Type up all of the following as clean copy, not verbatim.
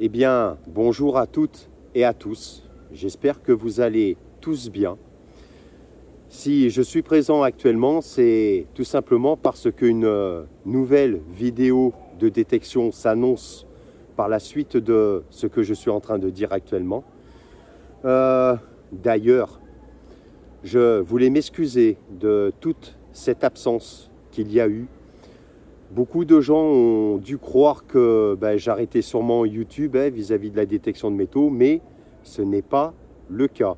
Eh bien, bonjour à toutes et à tous. J'espère que vous allez tous bien. Si je suis présent actuellement, c'est tout simplement parce qu'une nouvelle vidéo de détection s'annonce par la suite de ce que je suis en train de dire actuellement. D'ailleurs, je voulais m'excuser de toute cette absence qu'il y a eu. Beaucoup de gens ont dû croire que j'arrêtais sûrement YouTube vis-à-vis de la détection de métaux, mais ce n'est pas le cas.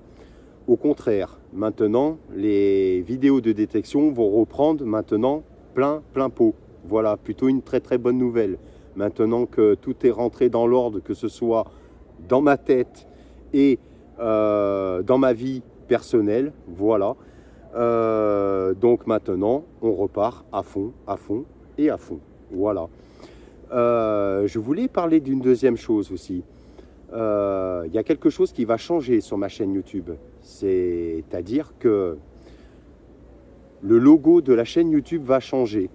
Au contraire, maintenant, les vidéos de détection vont reprendre maintenant plein pot. Voilà, plutôt une très bonne nouvelle. Maintenant que tout est rentré dans l'ordre, que ce soit dans ma tête et dans ma vie personnelle, voilà. Donc maintenant, on repart à fond et à fond, voilà. Je voulais parler d'une deuxième chose aussi. Il y a quelque chose qui va changer sur ma chaîne YouTube. C'est-à-dire que le logo de la chaîne YouTube va changer.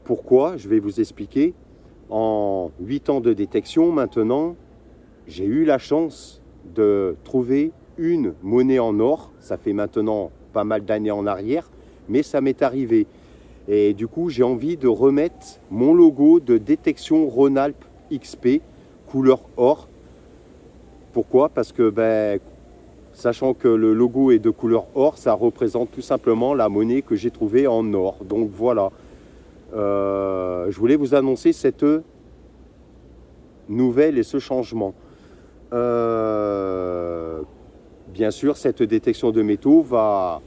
Pourquoi? Je vais vous expliquer. En 8 ans de détection maintenant, j'ai eu la chance de trouver une monnaie en or. Ça fait maintenant pas mal d'années en arrière, mais ça m'est arrivé. Et du coup, j'ai envie de remettre mon logo de détection Rhône-Alpes XP couleur or. Pourquoi? Parce que sachant que le logo est de couleur or, ça représente tout simplement la monnaie que j'ai trouvée en or. Donc voilà, je voulais vous annoncer cette nouvelle et ce changement. Bien sûr, cette détection de métaux va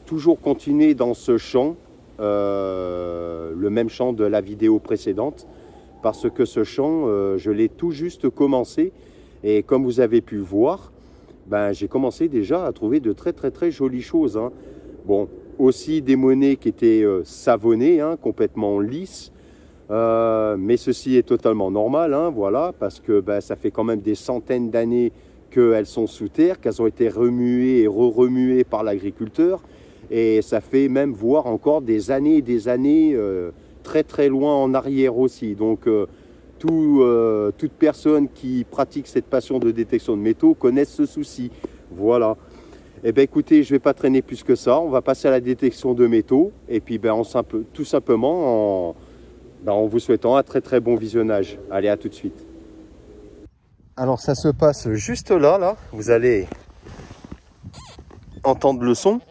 toujours continuer dans ce champ. Le même champ de la vidéo précédente, parce que ce champ, je l'ai tout juste commencé, et comme vous avez pu voir, j'ai commencé déjà à trouver de très jolies choses, hein. Bon, aussi des monnaies qui étaient savonnées, hein, complètement lisses, mais ceci est totalement normal, hein, voilà, parce que ça fait quand même des centaines d'années qu'elles sont sous terre, qu'elles ont été remuées et re-remuées par l'agriculteur. Et ça fait même voir encore des années et des années très loin en arrière aussi. Donc toute personne qui pratique cette passion de détection de métaux connaît ce souci. Voilà. Eh bien écoutez, je ne vais pas traîner plus que ça. On va passer à la détection de métaux. Et puis tout simplement en vous souhaitant un très bon visionnage. Allez, à tout de suite. Alors ça se passe juste là. Vous allez entendre le son.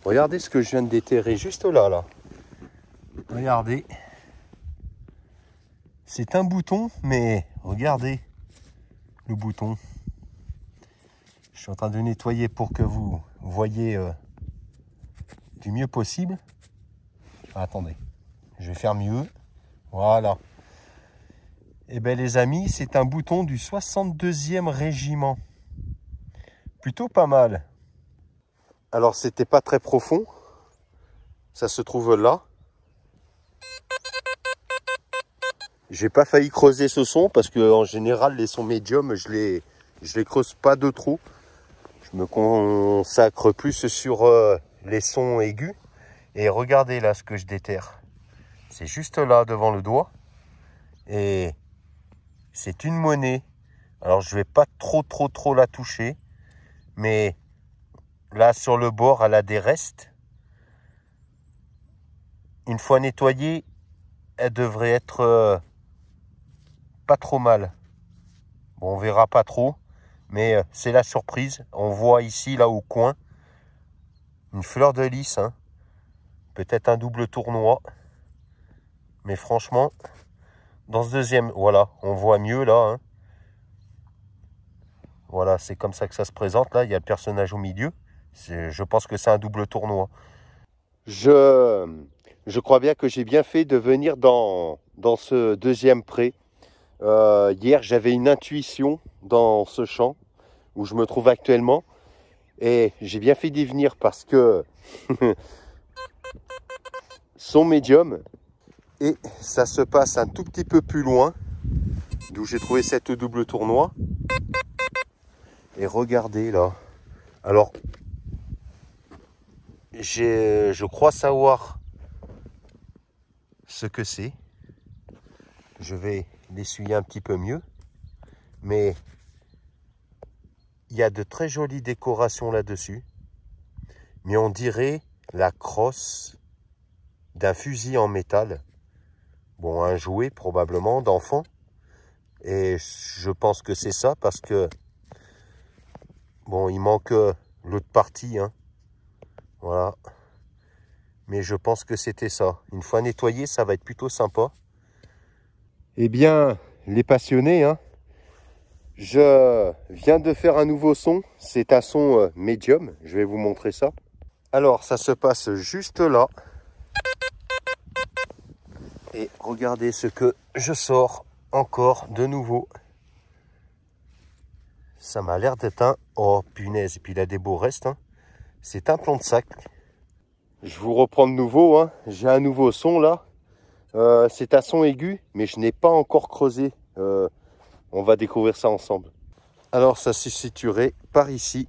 Regardez ce que je viens de déterrer juste là. Regardez. C'est un bouton, mais regardez le bouton. Je suis en train de nettoyer pour que vous voyez du mieux possible. Attendez, je vais faire mieux. Voilà. Eh bien les amis, c'est un bouton du 62e régiment. Plutôt pas mal. Alors c'était pas très profond, ça se trouve là. J'ai pas failli creuser ce son parce que en général les sons médiums je les creuse pas de trop. Je me consacre plus sur les sons aigus. Et regardez là ce que je déterre. C'est juste là devant le doigt. Et c'est une monnaie. Alors je vais pas trop la toucher, mais là, sur le bord, elle a des restes. Une fois nettoyée, elle devrait être pas trop mal. Bon, on verra pas trop, mais c'est la surprise. On voit ici, là, au coin, une fleur de lys, hein. Peut-être un double tournoi. Mais franchement, dans ce deuxième, voilà, on voit mieux, là, hein. Voilà, c'est comme ça que ça se présente. Là, il y a le personnage au milieu. Je pense que c'est un double tournoi. Je crois bien que j'ai bien fait de venir dans ce deuxième pré. Hier, j'avais une intuition dans ce champ où je me trouve actuellement. Et j'ai bien fait d'y venir parce que son médium, et ça se passe un tout petit peu plus loin, d'où j'ai trouvé cette double tournoi. Et regardez là. Alors, je crois savoir ce que c'est. Je vais l'essuyer un petit peu mieux. Mais il y a de très jolies décorations là-dessus. Mais on dirait la crosse d'un fusil en métal. Bon, un jouet probablement d'enfant. Et je pense que c'est ça parce que bon, il manque l'autre partie, hein. Voilà. Mais je pense que c'était ça. Une fois nettoyé, ça va être plutôt sympa. Eh bien, les passionnés, hein, je viens de faire un nouveau son. C'est un son médium. Je vais vous montrer ça. Alors, ça se passe juste là. Et regardez ce que je sors encore de nouveau. Ça m'a l'air d'être un... Oh, punaise. Et puis, il a des beaux restes, hein. C'est un plomb de sac. Je vous reprends de nouveau, hein. J'ai un nouveau son là. C'est un son aigu, mais je n'ai pas encore creusé. On va découvrir ça ensemble. Alors ça se situerait par ici.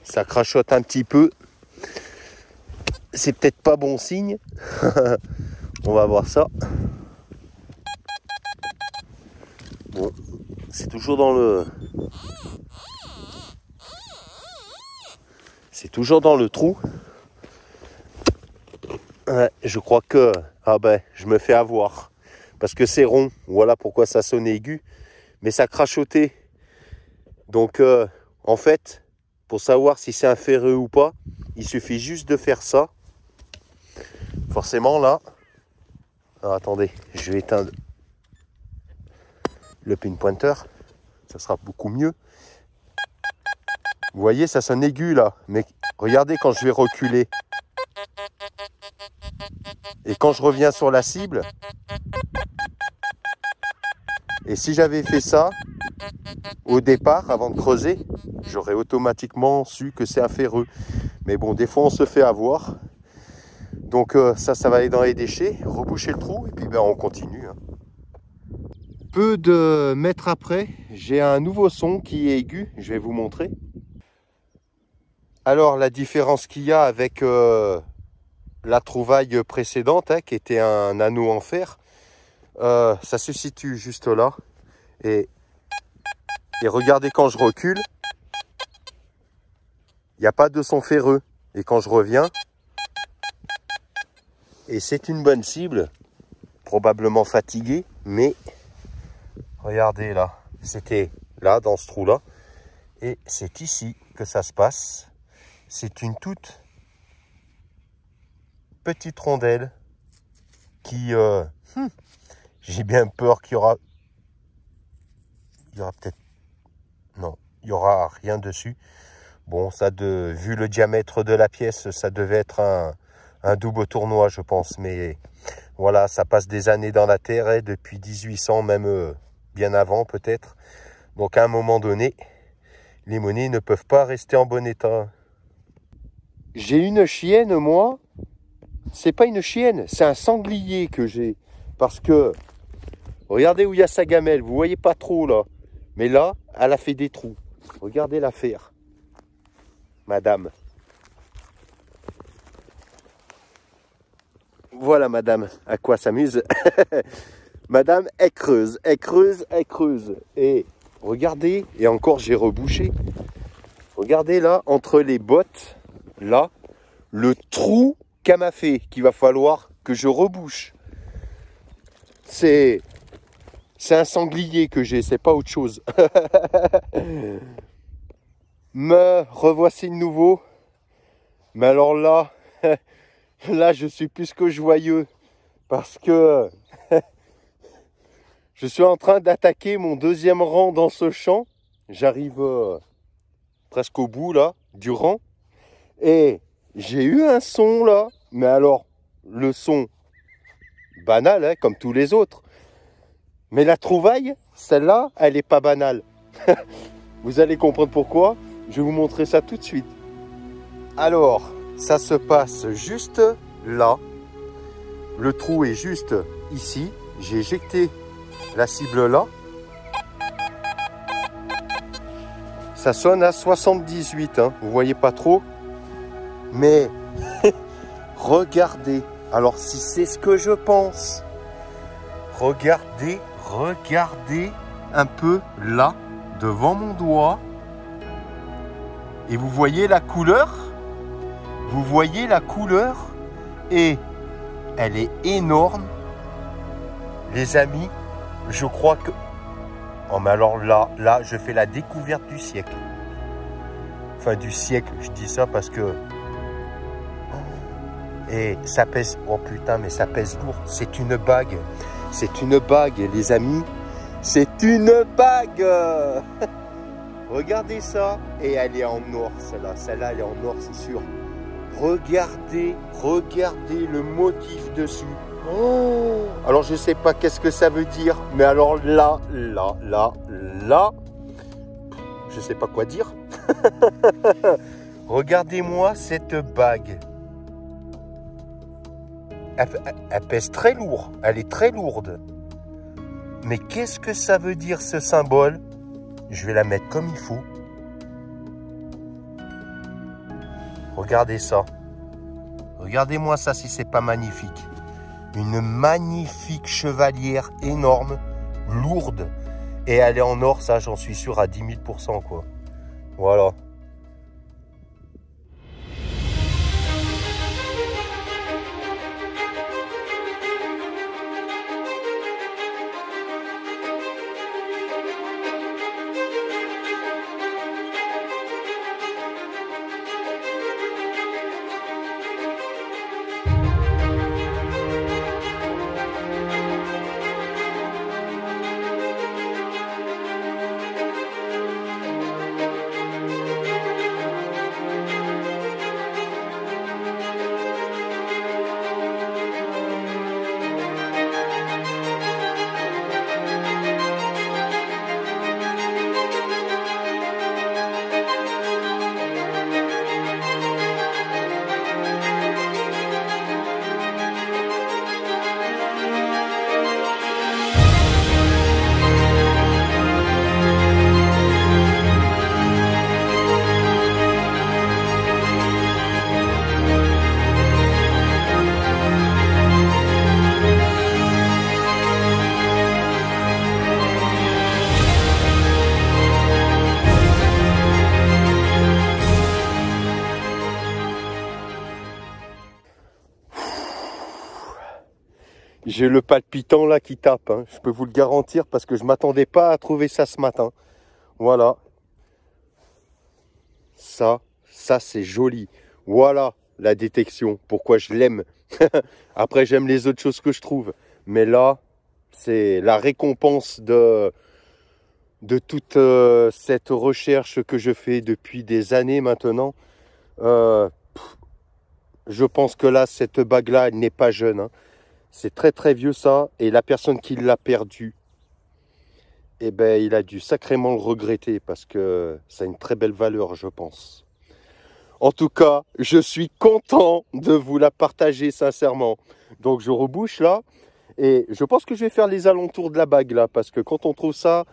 Ça crachote un petit peu. C'est peut-être pas bon signe. On va voir ça. Bon, c'est toujours dans le... C'est toujours dans le trou. Ouais, je crois que... Ah ben, je me fais avoir. Parce que c'est rond. Voilà pourquoi ça sonne aigu. Mais ça crachotait. Donc, en fait, pour savoir si c'est un ferreux ou pas, il suffit juste de faire ça. Forcément, là... Alors, attendez, je vais éteindre le pinpointer. Ça sera beaucoup mieux. Vous voyez, ça sonne aigu là. Mais regardez quand je vais reculer. Et quand je reviens sur la cible. Et si j'avais fait ça au départ, avant de creuser, j'aurais automatiquement su que c'est un ferreux. Mais bon, des fois on se fait avoir. Donc ça va aller dans les déchets, reboucher le trou et puis ben, on continue. Hein. Peu de mètres après, j'ai un nouveau son qui est aigu. Je vais vous montrer. Alors la différence qu'il y a avec la trouvaille précédente, hein, qui était un anneau en fer, ça se situe juste là. Et regardez quand je recule, il n'y a pas de son ferreux. Et quand je reviens, et c'est une bonne cible, probablement fatiguée, mais regardez là, c'était là dans ce trou là, et c'est ici que ça se passe. C'est une toute petite rondelle qui, j'ai bien peur qu'il y aura peut-être, non, il y aura rien dessus. Bon, ça vu le diamètre de la pièce, ça devait être un double tournoi, je pense. Mais voilà, ça passe des années dans la terre, et depuis 1800, même bien avant peut-être. Donc à un moment donné, les monnaies ne peuvent pas rester en bon état. J'ai une chienne, moi. C'est pas une chienne, c'est un sanglier que j'ai. Parce que, regardez où il y a sa gamelle. Vous voyez pas trop là. Mais là, elle a fait des trous. Regardez l'affaire. Madame. Voilà, madame, à quoi s'amuse. Madame, elle creuse, elle creuse, elle creuse. Et regardez, et encore j'ai rebouché. Regardez là, entre les bottes, là, le trou qu'elle m'a fait, qu'il va falloir que je rebouche. C'est un sanglier que j'ai, c'est pas autre chose. Me revoici de nouveau. Mais alors là, là je suis plus que joyeux. Parce que Je suis en train d'attaquer mon deuxième rang dans ce champ. J'arrive presque au bout là, du rang. Et j'ai eu un son là. Mais alors, le son banal, hein, comme tous les autres. Mais la trouvaille, celle-là, elle n'est pas banale. Vous allez comprendre pourquoi. Je vais vous montrer ça tout de suite. Alors, ça se passe juste là. Le trou est juste ici. J'ai éjecté la cible là. Ça sonne à 78. Hein. Vous voyez pas trop. Mais regardez. Alors, si c'est ce que je pense. Regardez un peu là, devant mon doigt. Et vous voyez la couleur? Vous voyez la couleur? Et elle est énorme. Les amis, je crois que... Oh mais alors là, je fais la découverte du siècle. Enfin du siècle, je dis ça parce que... Et ça pèse... Oh putain, mais ça pèse lourd. C'est une bague. C'est une bague, les amis. C'est une bague. Regardez ça. Et elle est en or, celle-là. Celle-là, elle est en or, c'est sûr. Regardez le motif dessus. Oh, alors, je ne sais pas qu'est-ce que ça veut dire. Mais alors là, je ne sais pas quoi dire. Regardez-moi cette bague. Elle pèse très lourd. Elle est très lourde. Mais qu'est-ce que ça veut dire ce symbole? Je vais la mettre comme il faut. Regardez ça. Regardez-moi ça si c'est pas magnifique. Une magnifique chevalière énorme, lourde. Et elle est en or, ça j'en suis sûr à 10 000 % quoi. Voilà. J'ai le palpitant là qui tape, hein. Je peux vous le garantir parce que je ne m'attendais pas à trouver ça ce matin. Voilà. Ça c'est joli. Voilà la détection, pourquoi je l'aime. Après j'aime les autres choses que je trouve. Mais là, c'est la récompense de toute cette recherche que je fais depuis des années maintenant. Je pense que là, cette bague-là, elle n'est pas jeune, hein. C'est très très vieux ça, et la personne qui l'a perdu, eh ben, il a dû sacrément le regretter parce que ça a une très belle valeur, je pense. En tout cas, je suis content de vous la partager sincèrement. Donc je rebouche là, et je pense que je vais faire les alentours de la bague là, parce que quand on trouve ça,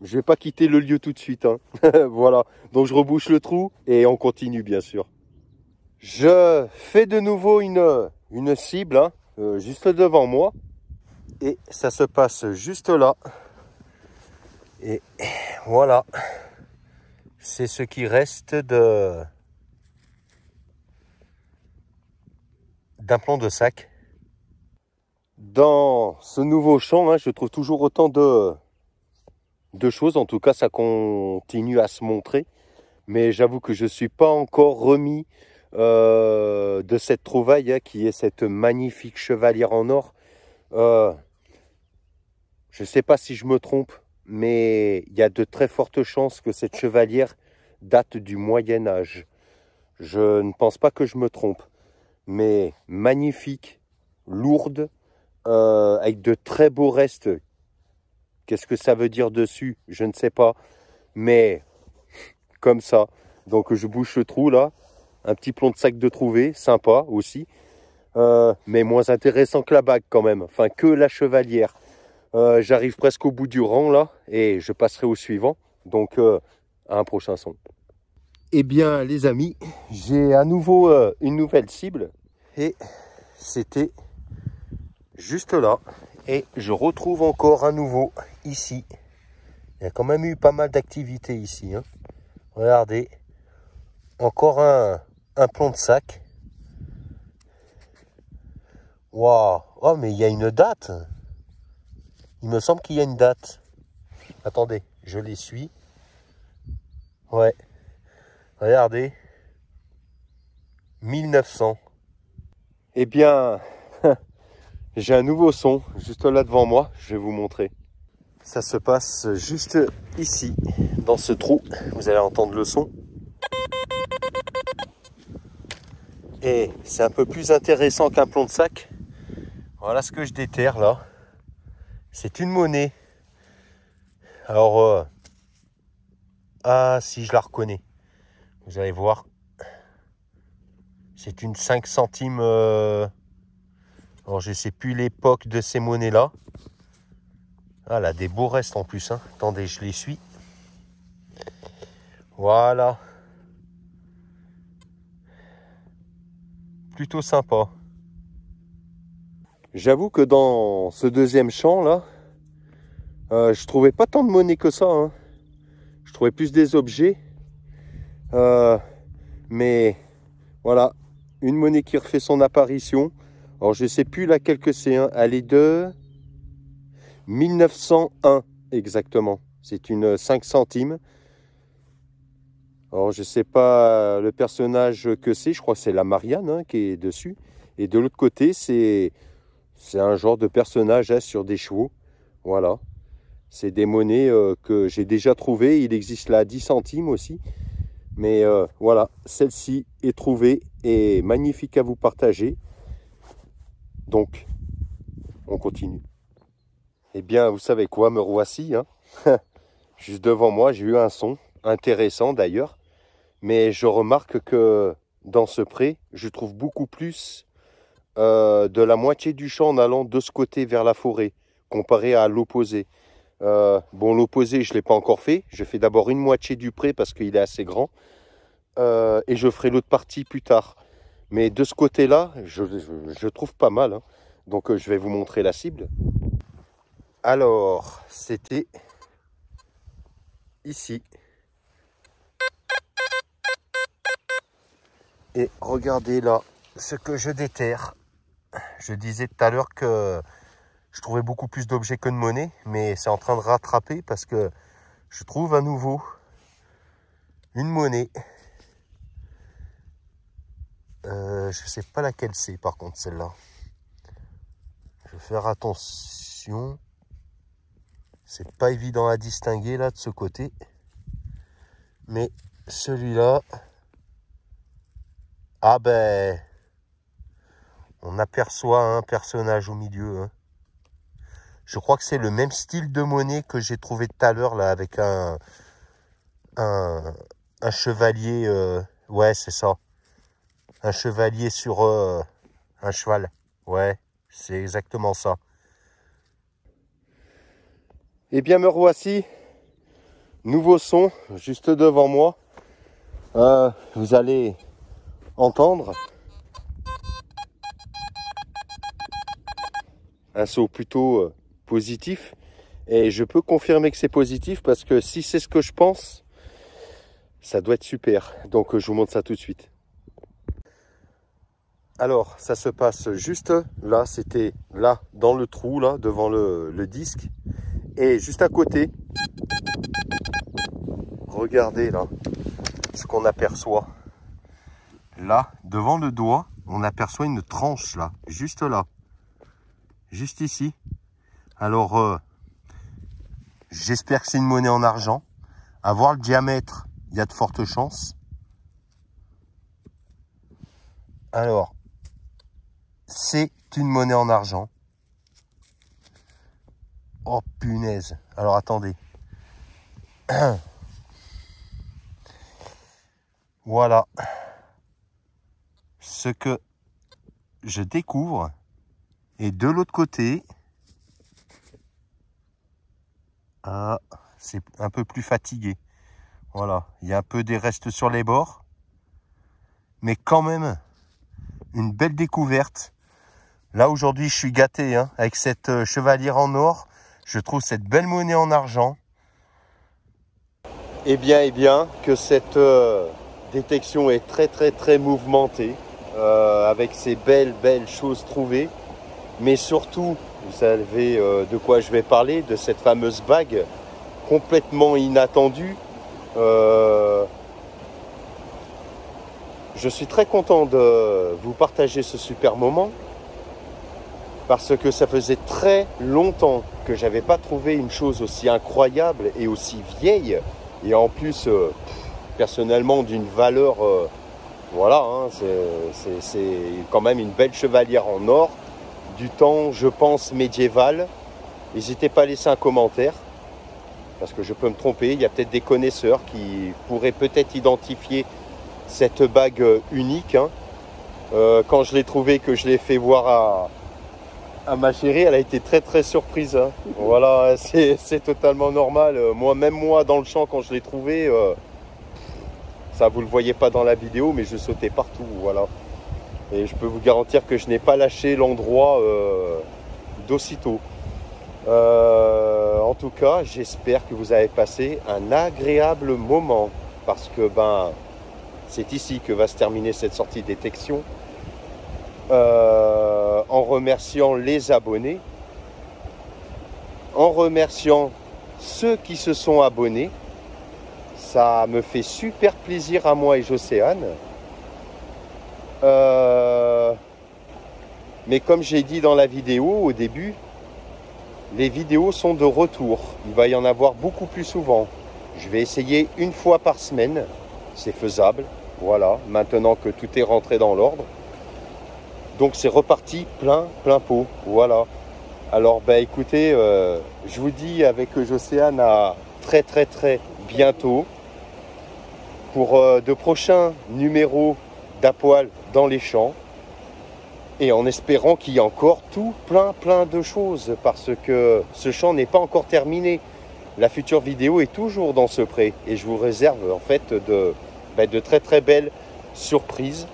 je vais pas quitter le lieu tout de suite, hein. Voilà, donc je rebouche le trou et on continue bien sûr. Je fais de nouveau une cible, hein. Juste devant moi, et ça se passe juste là, et voilà, c'est ce qui reste d'un plan de sac. Dans ce nouveau champ, hein, je trouve toujours autant de choses, en tout cas ça continue à se montrer, mais j'avoue que je ne suis pas encore remis de cette trouvaille, hein, qui est cette magnifique chevalière en or. Je Je ne sais pas si je me trompe, mais il y a de très fortes chances que cette chevalière date du Moyen Âge. Je ne pense pas que je me trompe, mais magnifique, lourde, avec de très beaux restes. Qu'est-ce que ça veut dire dessus? Je ne sais pas, mais comme ça. Donc je bouche le trou là, un petit plomb de sac de trouver, sympa aussi, mais moins intéressant que la bague quand même, enfin que la chevalière. J'arrive presque au bout du rang là, et je passerai au suivant, donc à un prochain son. Eh bien les amis, j'ai à nouveau une nouvelle cible, et c'était juste là, et je retrouve encore un nouveau ici. Il y a quand même eu pas mal d'activités ici, hein. Regardez, encore un plomb de sac. Waouh! Oh, mais il y a une date. Il me semble qu'il y a une date. Attendez, je les suis. Ouais. Regardez. 1900. Eh bien, j'ai un nouveau son juste là devant moi. Je vais vous montrer. Ça se passe juste ici, dans ce trou. Vous allez entendre le son. Et c'est un peu plus intéressant qu'un plomb de sac. Voilà ce que je déterre là. C'est une monnaie. Alors, ah si je la reconnais. Vous allez voir. C'est une 5 centimes. Alors je ne sais plus l'époque de ces monnaies là. Ah, elle a des beaux restes en plus, hein. Attendez, je les suis. Voilà. Plutôt sympa. J'avoue que dans ce deuxième champ là, je trouvais pas tant de monnaie que ça, hein. Je trouvais plus des objets. Mais voilà, une monnaie qui refait son apparition. Alors je sais plus laquelle que c'est, hein. Elle est de 1901 exactement. C'est une 5 centimes. Alors je sais pas le personnage que c'est. Je crois que c'est la Marianne, hein, qui est dessus. Et de l'autre côté, c'est un genre de personnage, hein, sur des chevaux. Voilà. C'est des monnaies que j'ai déjà trouvées. Il existe là 10 centimes aussi. Mais voilà, celle-ci est trouvée et magnifique à vous partager. Donc, on continue. Eh bien, vous savez quoi, me voici, hein. Juste devant moi, j'ai eu un son intéressant d'ailleurs. Mais je remarque que dans ce pré, je trouve beaucoup plus de la moitié du champ en allant de ce côté vers la forêt, comparé à l'opposé. Bon, l'opposé, je ne l'ai pas encore fait. Je fais d'abord une moitié du pré parce qu'il est assez grand. Et je ferai l'autre partie plus tard. Mais de ce côté-là, je trouve pas mal, hein. Donc je vais vous montrer la cible. Alors, c'était ici. Et regardez là, ce que je déterre. Je disais tout à l'heure que je trouvais beaucoup plus d'objets que de monnaie, mais c'est en train de rattraper parce que je trouve à nouveau une monnaie. Je sais pas laquelle c'est par contre celle-là. Je vais faire attention. C'est pas évident à distinguer là de ce côté. Mais celui-là, ah ben, on aperçoit un personnage au milieu, hein. Je crois que c'est le même style de monnaie que j'ai trouvé tout à l'heure là avec un chevalier. Ouais, c'est ça. Un chevalier sur un cheval. Ouais, c'est exactement ça. Eh bien, me revoici. Nouveau son, juste devant moi. Vous allez entendre un son plutôt positif. Et je peux confirmer que c'est positif parce que si c'est ce que je pense, ça doit être super. Donc, je vous montre ça tout de suite. Alors, ça se passe juste là, c'était là, dans le trou, là, devant le disque. Et juste à côté, regardez là, ce qu'on aperçoit. Là, devant le doigt, on aperçoit une tranche là, juste là. Juste ici. Alors, J'espère que c'est une monnaie en argent. À voir le diamètre, il y a de fortes chances. Alors, c'est une monnaie en argent. Oh punaise. Alors attendez. Voilà ce que je découvre. Et de l'autre côté, c'est un peu plus fatigué. Voilà, il y a un peu des restes sur les bords. Mais quand même, une belle découverte. Là aujourd'hui, je suis gâté hein, avec cette chevalière en or. Je trouve cette belle monnaie en argent. Eh bien, que cette détection est très mouvementée. Avec ces belles choses trouvées. Mais surtout, vous savez de quoi je vais parler, de cette fameuse bague complètement inattendue. Je suis très content de vous partager ce super moment parce que ça faisait très longtemps que j'avais pas trouvé une chose aussi incroyable et aussi vieille et en plus personnellement d'une valeur voilà, hein, c'est quand même une belle chevalière en or du temps, je pense, médiéval. N'hésitez pas à laisser un commentaire, parce que je peux me tromper. Il y a peut-être des connaisseurs qui pourraient peut-être identifier cette bague unique. Hein. Quand je l'ai trouvée, que je l'ai fait voir à ma chérie, elle a été très surprise. Hein. Voilà, c'est totalement normal. Même moi, dans le champ, quand je l'ai trouvée, ça vous le voyez pas dans la vidéo, mais je sautais partout. Voilà. Et je peux vous garantir que je n'ai pas lâché l'endroit d'aussitôt. En tout cas, j'espère que vous avez passé un agréable moment. Parce que c'est ici que va se terminer cette sortie détection. En remerciant les abonnés. En remerciant ceux qui se sont abonnés. Ça me fait super plaisir à moi et Jocéane. Mais comme j'ai dit dans la vidéo au début, les vidéos sont de retour. Il va y en avoir beaucoup plus souvent. Je vais essayer une fois par semaine. C'est faisable. Voilà, maintenant que tout est rentré dans l'ordre. Donc c'est reparti plein pot. Voilà. Alors écoutez, je vous dis avec Jocéane à très bientôt pour de prochains numéros d'Apoil dans les champs. Et en espérant qu'il y ait encore tout plein de choses, parce que ce champ n'est pas encore terminé. La future vidéo est toujours dans ce pré et je vous réserve en fait de très belles surprises.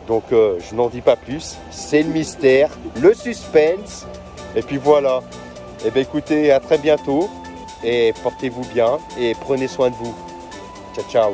Donc je n'en dis pas plus, c'est le mystère, le suspense. Et puis voilà. Et écoutez, à très bientôt et portez-vous bien et prenez soin de vous. Ciao.